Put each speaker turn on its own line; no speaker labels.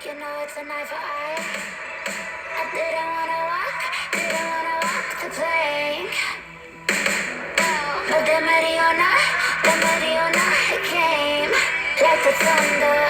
You know it's a knife for eye. I didn't wanna walk the plank. No, but the Mariona, it came like the thunder.